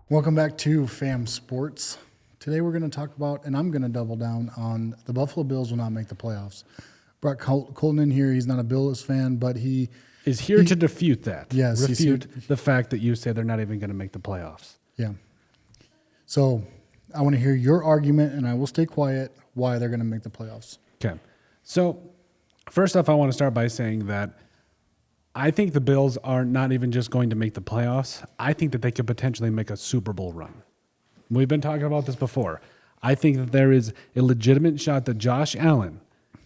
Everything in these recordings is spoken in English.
Welcome back to FAM Sports. Today we're going to talk about, and I'm going to double down on the Buffalo Bills will not make the playoffs. Brought Colton in here. He's not a Bills fan, but he is here to refute that. Yes, refute the fact that you say they're not even going to make the playoffs. Yeah. So I want to hear your argument, and I will stay quiet why they're going to make the playoffs. Okay. So first off, I want to start by saying that I think the Bills are not even just going to make the playoffs. I think that they could potentially make a Super Bowl run. We've been talking about this before. I think that there is a legitimate shot that Josh Allen,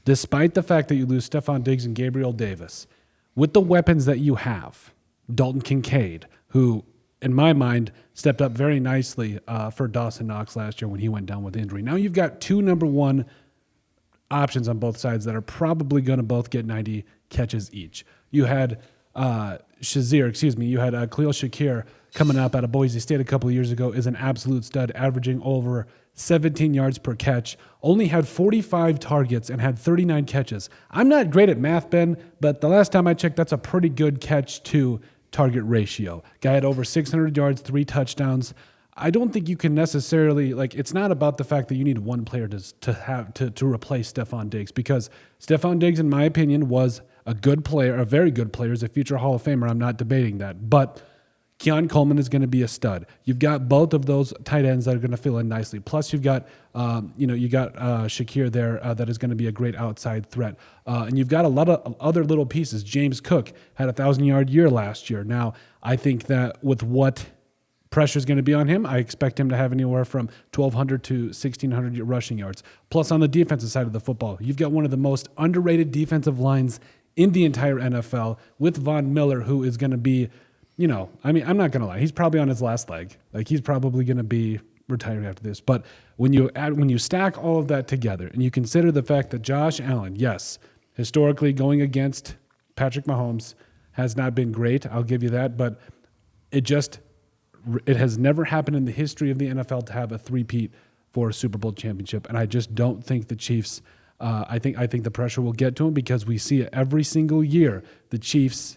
despite the fact that you lose Stefon Diggs and Gabriel Davis, with the weapons that you have, Dalton Kincaid, who, in my mind, stepped up very nicely for Dawson Knox last year when he went down with injury. Now you've got two number one options on both sides that are probably going to both get 90 catches each. You had Khalil Shakir coming up out of Boise State a couple of years ago, is an absolute stud, averaging over 17 yards per catch, only had 45 targets and had 39 catches. I'm not great at math, Ben, but the last time I checked, that's a pretty good catch to target ratio. Guy had over 600 yards, 3 touchdowns. I don't think you can necessarily, it's not about the fact that you need one player to replace Stefon Diggs, because Stefon Diggs, in my opinion, was a good player, a very good player, is a future Hall of Famer. I'm not debating that. But Keon Coleman is going to be a stud. You've got both of those tight ends that are going to fill in nicely. Plus, you've got, Shakir there that is going to be a great outside threat. And you've got a lot of other little pieces. James Cook had a 1,000-yard year last year. Now, I think that with what pressure is going to be on him, I expect him to have anywhere from 1,200 to 1,600 rushing yards. Plus, on the defensive side of the football, you've got one of the most underrated defensive lines in the entire NFL with Von Miller, who is going to be, I'm not going to lie, he's probably on his last leg. He's probably going to be retiring after this. But when you stack all of that together and you consider the fact that Josh Allen, yes, historically going against Patrick Mahomes has not been great, I'll give you that, but it has never happened in the history of the NFL to have a three-peat for a Super Bowl championship, and I just don't think the Chiefs. I think the pressure will get to them, because we see it every single year. The Chiefs,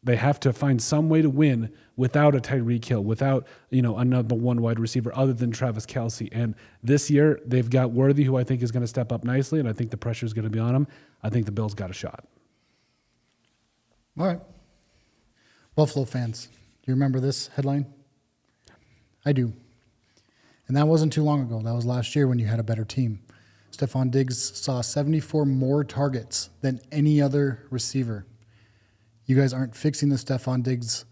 they have to find some way to win without a Tyreek Hill, without a number one wide receiver other than Travis Kelce. And this year they've got Worthy, who I think is going to step up nicely, and I think the pressure is going to be on him. I think the Bills got a shot. All right. Buffalo fans, do you remember this headline? I do. And that wasn't too long ago. That was last year when you had a better team. Stefon Diggs saw 74 more targets than any other receiver. You guys aren't fixing the Stefon Diggs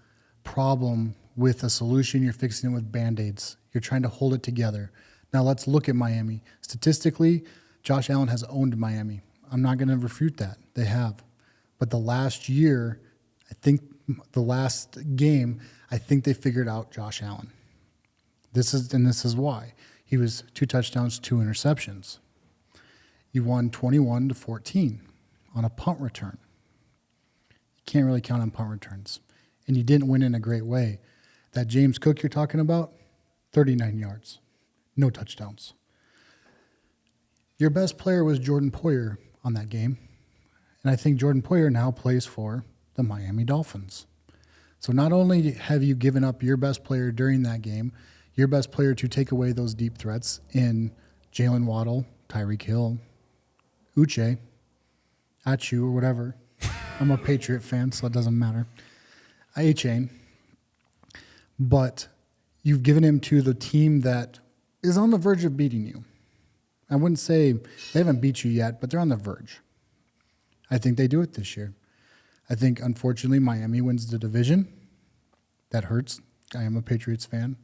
problem with a solution. You're fixing it with Band-Aids. You're trying to hold it together. Now let's look at Miami. Statistically, Josh Allen has owned Miami. I'm not going to refute that. They have. But the last year, the last game, I think they figured out Josh Allen. This is why. He was 2 touchdowns, 2 interceptions. You won 21-14 on a punt return. You can't really count on punt returns. And you didn't win in a great way. That James Cook you're talking about, 39 yards, no touchdowns. Your best player was Jordan Poyer on that game. And I think Jordan Poyer now plays for the Miami Dolphins. So not only have you given up your best player during that game, your best player to take away those deep threats in Jalen Waddle, Tyreek Hill, Uche, Achu, or whatever. I'm a Patriot fan, so it doesn't matter. A-Chain. But you've given him to the team that is on the verge of beating you. I wouldn't say they haven't beat you yet, but they're on the verge. I think they do it this year. I think, unfortunately, Miami wins the division. That hurts. I am a Patriots fan.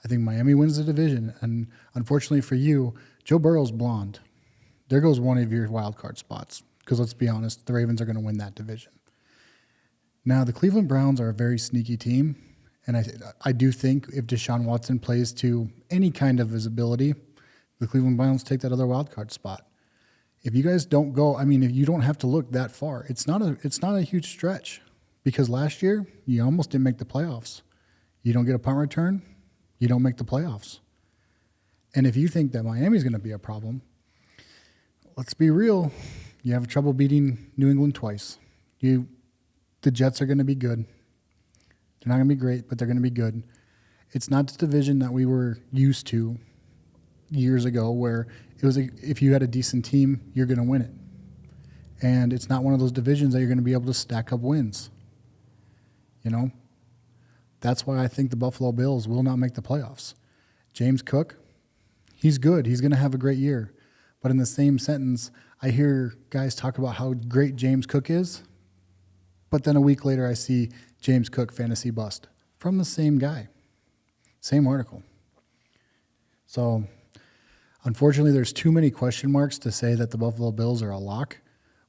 I think Miami wins the division. And unfortunately for you, Joe Burrow's blonde. There goes one of your wild card spots. Because let's be honest, the Ravens are going to win that division. Now, the Cleveland Browns are a very sneaky team. And I do think if Deshaun Watson plays to any kind of visibility, the Cleveland Browns take that other wild card spot. If you guys don't go, if you don't have to look that far, it's not a huge stretch. Because last year, you almost didn't make the playoffs. You don't get a punt return, you don't make the playoffs. And if you think that Miami's going to be a problem, let's be real. You have trouble beating New England twice. The Jets are going to be good. They're not going to be great, but they're going to be good. It's not the division that we were used to years ago where it was if you had a decent team, you're going to win it. And it's not one of those divisions that you're going to be able to stack up wins. You know? That's why I think the Buffalo Bills will not make the playoffs. James Cook, he's good. He's going to have a great year. But in the same sentence, I hear guys talk about how great James Cook is, but then a week later I see James Cook fantasy bust from the same guy. Same article. So, unfortunately, there's too many question marks to say that the Buffalo Bills are a lock.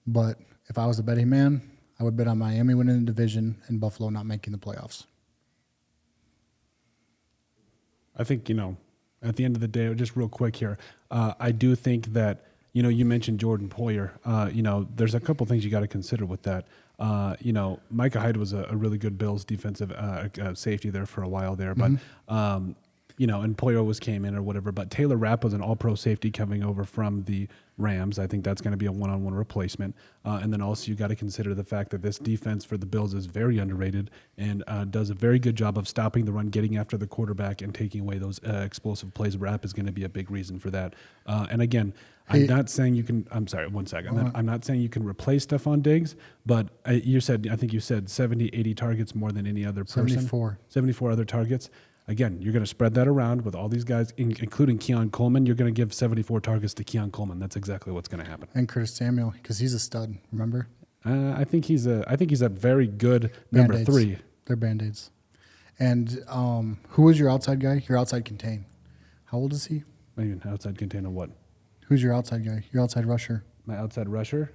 But if I was a betting man, I would bet on Miami winning the division and Buffalo not making the playoffs. I think, at the end of the day, just real quick here, I do think that, you mentioned Jordan Poyer. There's a couple things you got to consider with that. Micah Hyde was a really good Bills defensive safety there for a while there, but and Poyer always came in or whatever. But Taylor Rapp was an all-pro safety coming over from the Rams. I think that's going to be a one-on-one replacement. And then also you got to consider the fact that this defense for the Bills is very underrated and does a very good job of stopping the run, getting after the quarterback, and taking away those explosive plays. Rapp is going to be a big reason for that. And again, I'm not saying you can. I'm sorry, one second. I'm not saying you can replace Stefon Diggs, but I think you said 70, 80 targets more than any other person. 74 other targets. Again, you're going to spread that around with all these guys, including Keon Coleman. You're going to give 74 targets to Keon Coleman. That's exactly what's going to happen. And Curtis Samuel, because he's a stud. Remember? I think he's a very good number Band-Aids. 3. They're Band-Aids. And who was your outside guy? Your outside contain. How old is he? I mean, outside container what? Who's your outside guy? Your outside rusher? My outside rusher?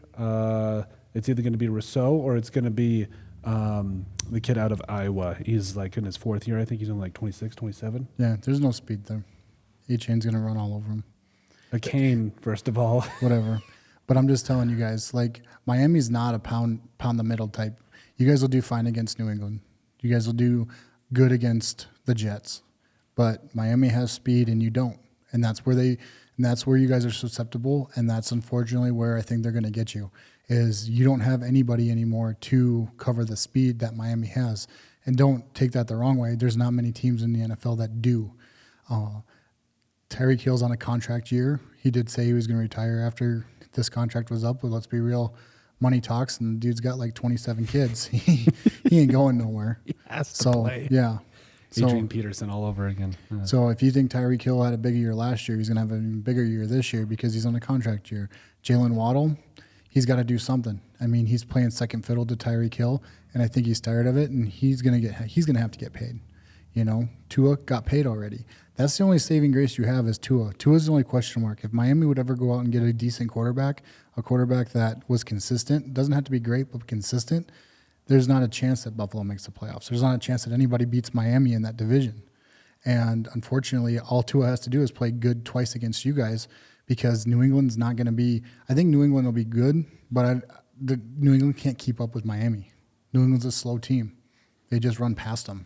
It's either going to be Rousseau or it's going to be the kid out of Iowa. He's like in his 4th year. I think he's only like 26, 27. Yeah, there's no speed there. A-Chain's going to run all over him. A cane, first of all. Whatever. But I'm just telling you guys, like, Miami's not a pound the middle type. You guys will do fine against New England. You guys will do good against the Jets. But Miami has speed and you don't. And that's where you guys are susceptible, and that's unfortunately where I think they're going to get you. Is you don't have anybody anymore to cover the speed that Miami has. And don't take that the wrong way. There's not many teams in the NFL that do. Tyreek Hill's on a contract year. He did say he was going to retire after this contract was up, but let's be real. Money talks, and the dude's got like 27 kids. He ain't going nowhere. He has to play. Yeah. Adrian Peterson all over again. So if you think Tyreek Hill had a big year last year, he's going to have an even bigger year this year because he's on a contract year. Jalen Waddle, he's got to do something. I mean, he's playing second fiddle to Tyreek Hill, and I think he's tired of it, and he's going to have to get paid. Tua got paid already. That's the only saving grace you have is Tua. Tua's the only question mark. If Miami would ever go out and get a decent quarterback, a quarterback that was consistent, doesn't have to be great, but consistent, there's not a chance that Buffalo makes the playoffs. There's not a chance that anybody beats Miami in that division. And unfortunately, all Tua has to do is play good twice against you guys because New England's not going to be – I think New England will be good, but New England can't keep up with Miami. New England's a slow team. They just run past them.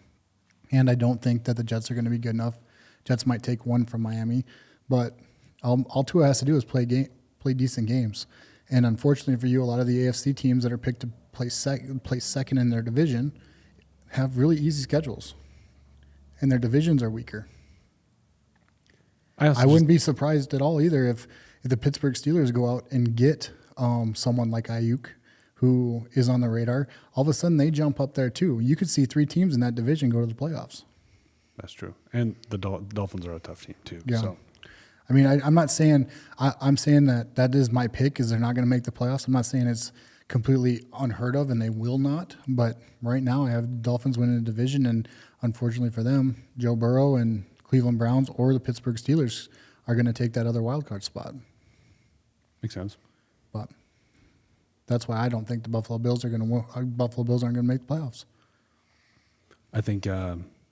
And I don't think that the Jets are going to be good enough. Jets might take one from Miami, but all Tua has to do is play decent games. And unfortunately for you, a lot of the AFC teams that are picked to place second in their division have really easy schedules, and their divisions are weaker. I wouldn't be surprised at all either if the Pittsburgh Steelers go out and get someone like Ayuk, who is on the radar. All of a sudden, they jump up there too. You could see 3 teams in that division go to the playoffs. That's true. And the Dolphins are a tough team too. Yeah. So. I mean, I'm not saying I'm saying that is my pick, is they're not going to make the playoffs. I'm not saying it's completely unheard of and they will not. But right now, I have the Dolphins winning the division, and unfortunately for them, Joe Burrow and Cleveland Browns or the Pittsburgh Steelers are going to take that other wild card spot. Makes sense. But that's why I don't think the Buffalo Bills aren't going to make the playoffs. I think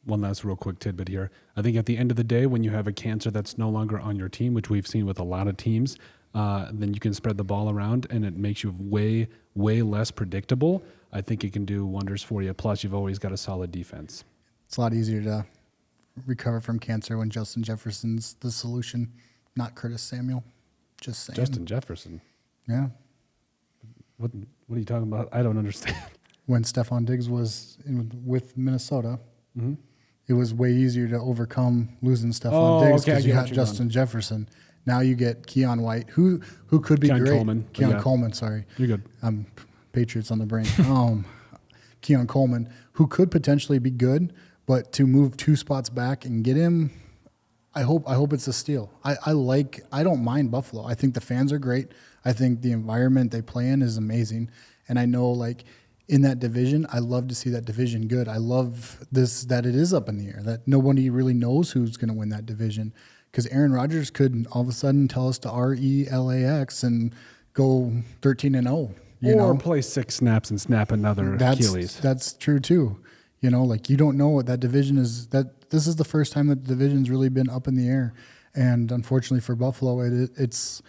one last real quick tidbit here. I think at the end of the day, when you have a cancer that's no longer on your team, which we've seen with a lot of teams, then you can spread the ball around and it makes you way, way less predictable. I think it can do wonders for you. Plus, you've always got a solid defense. It's a lot easier to recover from cancer when Justin Jefferson's the solution, not Curtis Samuel. Just saying. Justin Jefferson? Yeah. What are you talking about? I don't understand. When Stefon Diggs was with Minnesota, It was way easier to overcome losing Stefon Oh, Diggs okay, I because get you what had you're Justin Jefferson. Now you get Keon White, who could be Keon great. Coleman, Keon yeah. Coleman, sorry. You're good. Patriots on the brain. Keon Coleman, who could potentially be good, but to move 2 spots back and get him, I hope it's a steal. I don't mind Buffalo. I think the fans are great. I think the environment they play in is amazing. And I know, like, in that division, I love to see that division good. I love that it is up in the air, that nobody really knows who's going to win that division. Because Aaron Rodgers could all of a sudden tell us to RELAX and go 13-0. Or play 6 snaps and snap another Achilles. That's true too. Like, you don't know what that division is. This is the first time that the division's really been up in the air. And unfortunately for Buffalo, it's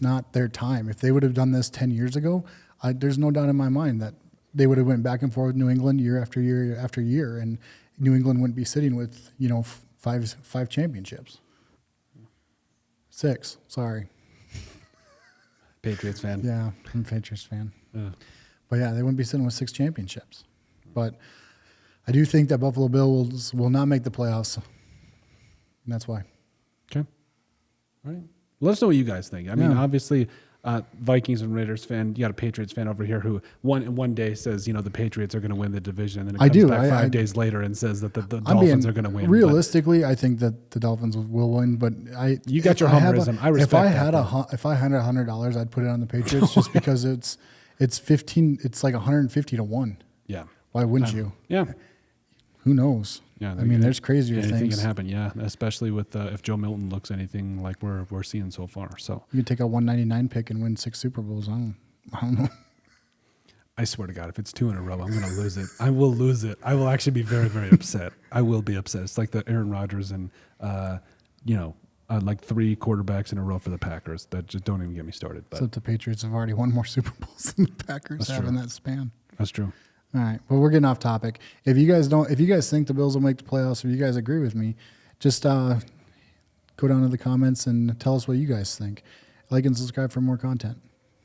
not their time. If they would have done this 10 years ago, there's no doubt in my mind that they would have went back and forth with New England year after year after year, and New England wouldn't be sitting with, 5 championships. 6, sorry. Patriots fan. Yeah, I'm a Patriots fan. Yeah. But yeah, they wouldn't be sitting with 6 championships. But I do think that Buffalo Bills will not make the playoffs. And that's why. Okay. All right. Let us know what you guys think. I mean, obviously, Vikings and Raiders fan, you got a Patriots fan over here who one day says, the Patriots are going to win the division, and then it comes back 5 days later and says that the Dolphins are going to win. Realistically, I think that the Dolphins will win, but you got your humorism. I respect that. If I had $100, I'd put it on the Patriots just because it's 15. It's like 150 to 1. Yeah. Why wouldn't you? Yeah. Who knows? Yeah, I mean, there's crazier anything things. can happen. Yeah, especially with if Joe Milton looks anything like we're seeing so far. So You could take a 199 pick and win 6 Super Bowls. I don't know. I swear to God, if it's 2 in a row, I'm going to lose it. I will lose it. I will actually be very, very upset. I will be upset. It's like the Aaron Rodgers and like 3 quarterbacks in a row for the Packers. That just don't even get me started. But Except the Patriots have already won more Super Bowls than the Packers have in that span. that's true. All right. Well, we're getting off topic. If you guys think the Bills will make the playoffs, if you guys agree with me, just go down to the comments and tell us what you guys think. Like and subscribe for more content.